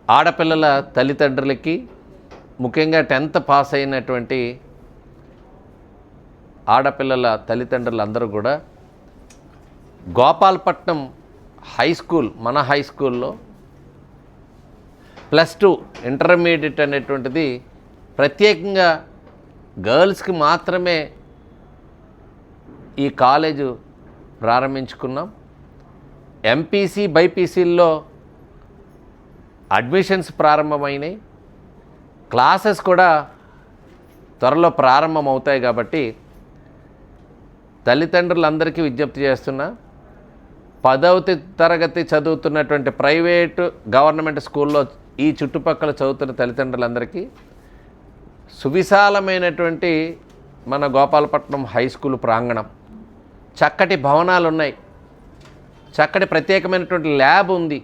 ఆడపిల్లల తల్లిదండ్రులకి, ముఖ్యంగా 10th పాస్ అయినటువంటి ఆడపిల్లల తల్లిదండ్రులందరూ కూడా గోపాలపట్నం హై స్కూల్, మన హై స్కూల్లో +2 ఇంటర్మీడియట్ అనేటువంటిది ప్రత్యేకంగా గర్ల్స్కి మాత్రమే ఈ కాలేజు ప్రారంభించుకున్నాం. ఎంపీసీ, బైపీసీల్లో అడ్మిషన్స్ ప్రారంభమైనాయి. క్లాసెస్ కూడా త్వరలో ప్రారంభమవుతాయి. కాబట్టి తల్లిదండ్రులందరికీ విజ్ఞప్తి చేస్తున్నా, 10వ తరగతి చదువుతున్నటువంటి ప్రైవేటు, గవర్నమెంట్ స్కూల్లో ఈ చుట్టుపక్కల చదువుతున్న తల్లిదండ్రులందరికీ సువిశాలమైనటువంటి మన గోపాలపట్నం హై స్కూల్ ప్రాంగణం, చక్కటి భవనాలు ఉన్నాయి, చక్కటి ప్రత్యేకమైనటువంటి ల్యాబ్ ఉంది.